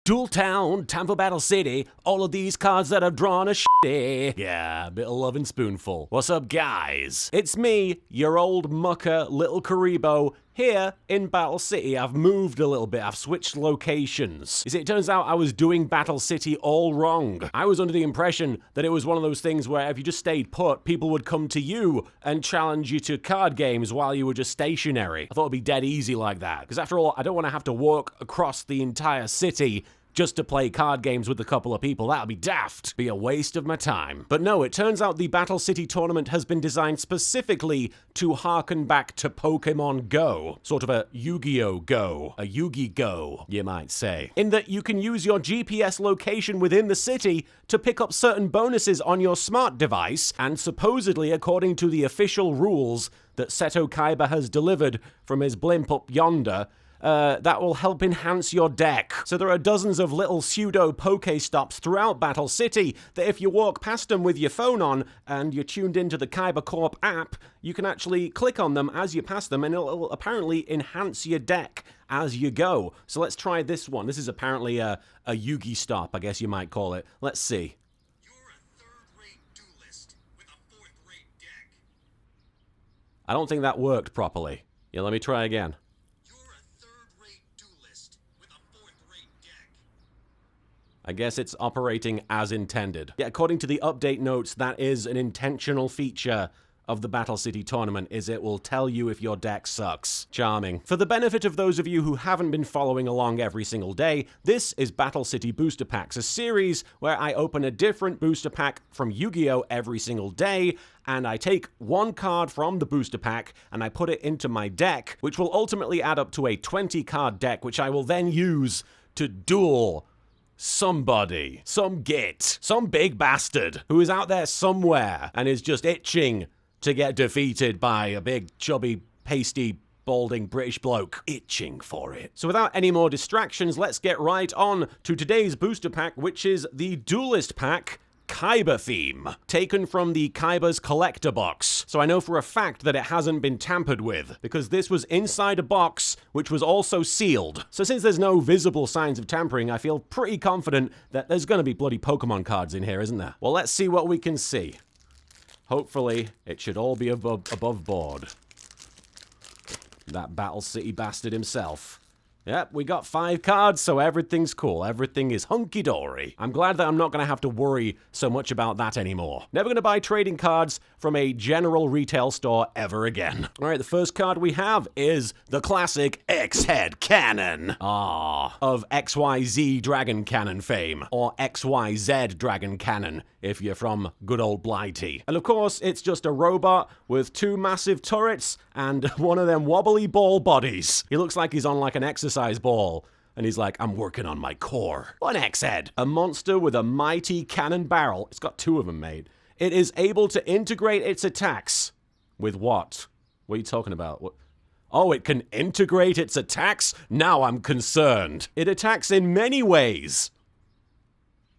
Duel Town, Tampa Battle City, all of these cards that I've drawn are shitty. Yeah, a bit of love and spoonful. What's up, guys? It's me, your old mucker, LittleKuriboh, here in Battle City. I've moved a little bit, I've switched locations. You see, it turns out I was doing Battle City all wrong. I was under the impression that it was one of those things where if you just stayed put, people would come to you and challenge you to card games while you were just stationary. I thought it'd be dead easy like that, because after all, I don't want to have to walk across the entire city just to play card games with a couple of people. That would be daft. Be a waste of my time. But no, it turns out the Battle City tournament has been designed specifically to harken back to Pokemon Go. Sort of a Yu-Gi-Oh! Go. A Yugi Go, you might say. In that you can use your GPS location within the city to pick up certain bonuses on your smart device, and supposedly, according to the official rules that Seto Kaiba has delivered from his blimp up yonder, that will help enhance your deck. So there are dozens of little pseudo Pokestops throughout Battle City that if you walk past them with your phone on and you're tuned into the Kaiba Corp app, you can actually click on them as you pass them and it'll apparently enhance your deck as you go. So let's try this one. This is apparently a Yugi stop, I guess you might call it. Let's see. You're a third-rate duelist with a fourth-rate deck. I don't think that worked properly. Yeah, let me try again. I guess it's operating as intended. Yeah, according to the update notes, that is an intentional feature of the Battle City tournament, is it will tell you if your deck sucks. Charming. For the benefit of those of you who haven't been following along every single day, this is Battle City Booster Packs, a series where I open a different booster pack from Yu-Gi-Oh! Every single day, and I take one card from the booster pack and I put it into my deck, which will ultimately add up to a 20-card deck, which I will then use to duel somebody, some git, some big bastard who is out there somewhere and is just itching to get defeated by a big, chubby, pasty, balding British bloke. Itching for it. So without any more distractions, let's get right on to today's booster pack, which is the Duelist Pack Kaiba theme, taken from the Kaiba's collector box. So I know for a fact that it hasn't been tampered with, because this was inside a box which was also sealed. So since there's no visible signs of tampering, I feel pretty confident that there's gonna be bloody Pokemon cards in here, isn't there? Well, let's see what we can see. Hopefully, it should all be above board. That Battle City bastard himself. Yep, we got 5 cards, so everything's cool. Everything is hunky-dory. I'm glad that I'm not going to have to worry so much about that anymore. Never going to buy trading cards from a general retail store ever again. All right, the first card we have is the classic X-Head Cannon. Of XYZ Dragon Cannon fame, or XYZ Dragon Cannon, if you're from good old Blighty. And of course, it's just a robot with 2 massive turrets and one of them wobbly ball bodies. He looks like he's on like an exercise ball, and he's like, I'm working on my core. An X-Head. A monster with a mighty cannon barrel. It's got 2 of them, mate. It is able to integrate its attacks. With what? What are you talking about? What? Oh, it can integrate its attacks? Now I'm concerned. It attacks in many ways.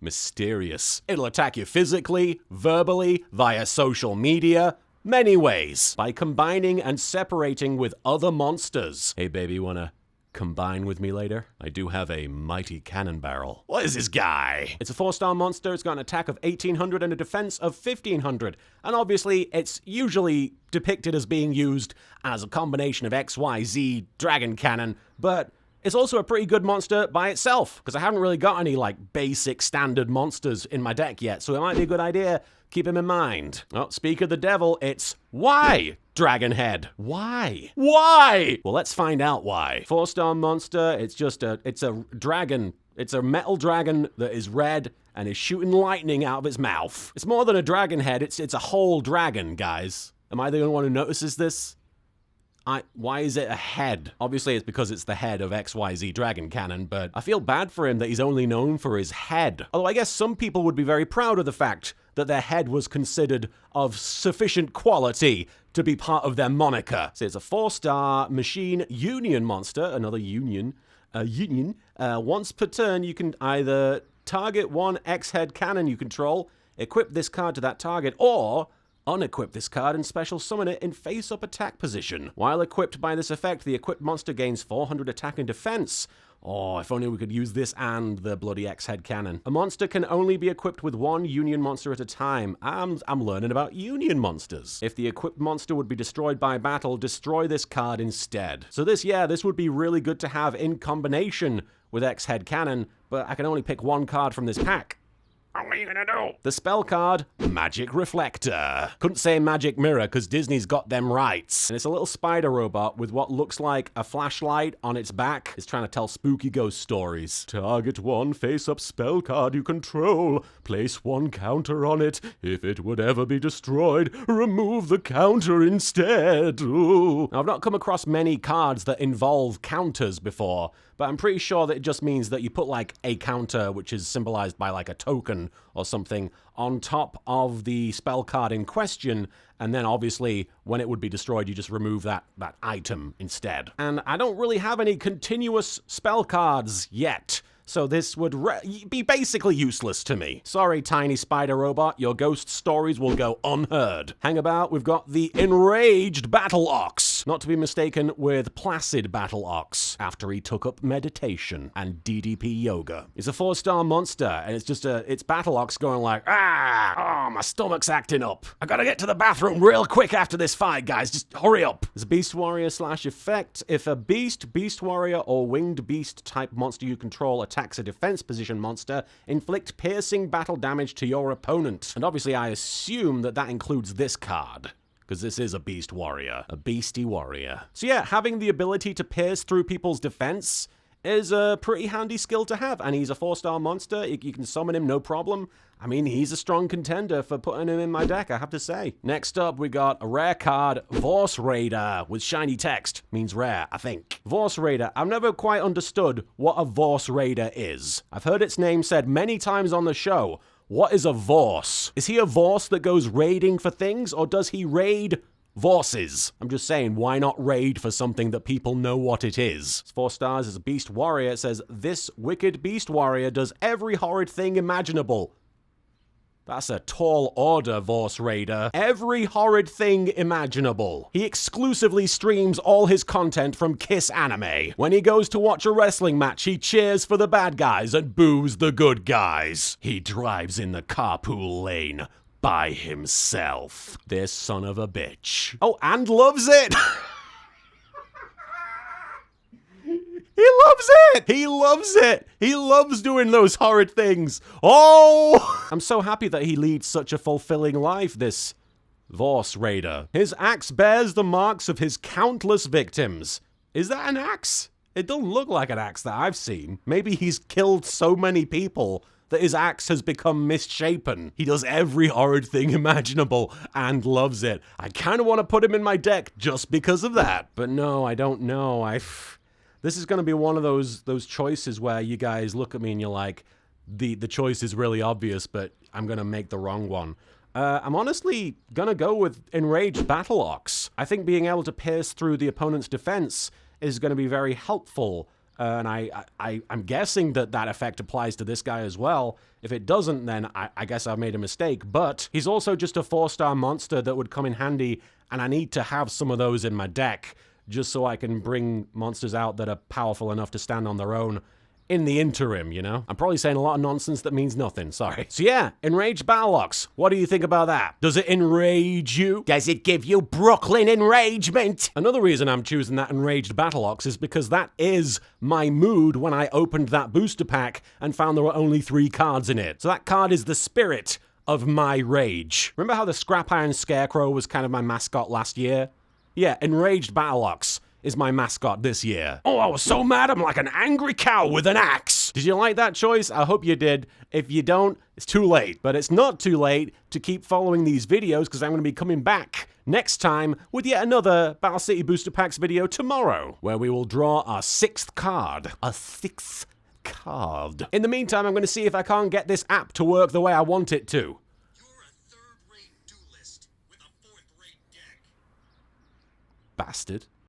Mysterious. It'll attack you physically, verbally, via social media, many ways. By combining and separating with other monsters. Hey baby, wanna combine with me later? I do have a mighty cannon barrel. What is this guy? It's a 4-star monster. It's got an attack of 1800 and a defense of 1500. And obviously, it's usually depicted as being used as a combination of XYZ Dragon Cannon, but it's also a pretty good monster by itself, because I haven't really got any, like, basic standard monsters in my deck yet, so it might be a good idea. Keep him in mind. Oh, speak of the devil, it's why Dragonhead? Why? Why? Well, let's find out why. 4-star monster, it's a dragon. It's a metal dragon that is red and is shooting lightning out of its mouth. It's more than a dragon head, it's a whole dragon, guys. Am I the only one who notices this? Why is it a head? Obviously, it's because it's the head of XYZ Dragon Cannon, but I feel bad for him that he's only known for his head. Although I guess some people would be very proud of the fact that their head was considered of sufficient quality to be part of their moniker. So it's a 4-star machine union monster, another union. Once per turn, you can either target one X-Head cannon you control, equip this card to that target, or Unequip this card and special summon it in face-up attack position. While equipped by this effect, the equipped monster gains 400 attack and defense. Oh, if only we could use this and the bloody X-Head Cannon. A monster can only be equipped with one Union monster at a time. I'm learning about Union monsters. If the equipped monster would be destroyed by battle, destroy this card instead. So this would be really good to have in combination with X-Head Cannon, but I can only pick one card from this pack. What are you gonna do? The spell card, Magic Reflector. Couldn't say Magic Mirror because Disney's got them rights. And it's a little spider robot with what looks like a flashlight on its back. It's trying to tell spooky ghost stories. Target one face-up spell card you control. Place one counter on it. If it would ever be destroyed, remove the counter instead. Ooh. Now, I've not come across many cards that involve counters before, but I'm pretty sure that it just means that you put like a counter, which is symbolized by like a token or something, on top of the spell card in question, and then obviously when it would be destroyed, you just remove that item instead. And I don't really have any continuous spell cards yet, so this would be basically useless to me. Sorry, tiny spider robot, your ghost stories will go unheard. Hang about, we've got the Enraged Battle Ox, not to be mistaken with Placid Battle Ox, after he took up meditation and DDP yoga. It's a 4-star monster, and it's Battle Ox going like, oh, my stomach's acting up. I gotta get to the bathroom real quick after this fight, guys, just hurry up. It's a Beast Warrior / effect. If a Beast, Beast Warrior, or Winged Beast type monster you control attacks a defense position monster, inflict piercing battle damage to your opponent. And obviously I assume that includes this card, because this is a Beast Warrior. A Beastie Warrior. So yeah, having the ability to pierce through people's defense is a pretty handy skill to have, and he's a 4-star monster. You can summon him no problem. I mean, he's a strong contender for putting him in my deck, I have to say. Next up, we got a rare card, VORSE Raider, with shiny text. Means rare, I think. VORSE Raider. I've never quite understood what a VORSE Raider is. I've heard its name said many times on the show. What is a VORSE? Is he a VORSE that goes raiding for things, or does he raid VORSes? I'm just saying, why not raid for something that people know what it is? It's 4 stars, it's a Beast Warrior. It says, this wicked Beast Warrior does every horrid thing imaginable. That's a tall order, VORSE Raider. Every horrid thing imaginable. He exclusively streams all his content from Kiss Anime. When he goes to watch a wrestling match, he cheers for the bad guys and boos the good guys. He drives in the carpool lane by himself. This son of a bitch. Oh, and loves it! He loves it! He loves it! He loves doing those horrid things. Oh! I'm so happy that he leads such a fulfilling life, this VORSE Raider. His axe bears the marks of his countless victims. Is that an axe? It don't look like an axe that I've seen. Maybe he's killed so many people that his axe has become misshapen. He does every horrid thing imaginable and loves it. I kind of want to put him in my deck just because of that. But no, I don't know. This is going to be one of those choices where you guys look at me and you're like, the choice is really obvious, but I'm going to make the wrong one. I'm honestly going to go with Enraged Battle Ox. I think being able to pierce through the opponent's defense is going to be very helpful. And I'm guessing that effect applies to this guy as well. If it doesn't, then I guess I've made a mistake. But he's also just a 4-star monster that would come in handy, and I need to have some of those in my deck just so I can bring monsters out that are powerful enough to stand on their own in the interim, you know? I'm probably saying a lot of nonsense that means nothing, sorry. So yeah, Enraged Battle Ox. What do you think about that? Does it enrage you? Does it give you Brooklyn enragement? Another reason I'm choosing that Enraged Battle Ox is because that is my mood when I opened that booster pack and found there were only 3 cards in it. So that card is the spirit of my rage. Remember how the Scrap Iron Scarecrow was kind of my mascot last year? Yeah, Enraged Battle Ox is my mascot this year. Oh, I was so mad, I'm like an angry cow with an axe. Did you like that choice? I hope you did. If you don't, it's too late. But it's not too late to keep following these videos because I'm going to be coming back next time with yet another Battle City Booster Packs video tomorrow, where we will draw our 6th card. A 6th card. In the meantime, I'm going to see if I can't get this app to work the way I want it to. You're a third-rate duelist with a fourth-rate deck. Bastard.